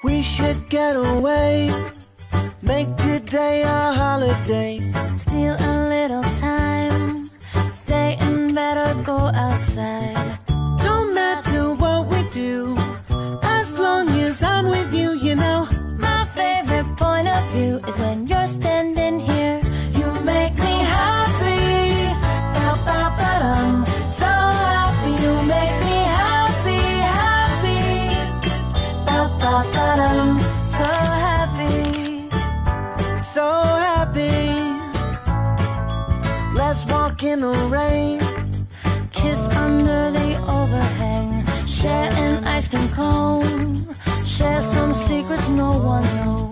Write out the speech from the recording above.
We should get away, make today a holiday. Steal a little time, stay in bed or go outside. Don't matter what we do, as long as I'm with you, you know. My favorite point of view is when you're standing here. You make me happy, ba-ba-ba-dum. So happy, you make me happy, happy, ba-ba-ba-dum. So happy, So happy. Let's walk in the rain, kiss under the overhang, share an ice cream cone, share some secrets no one knows.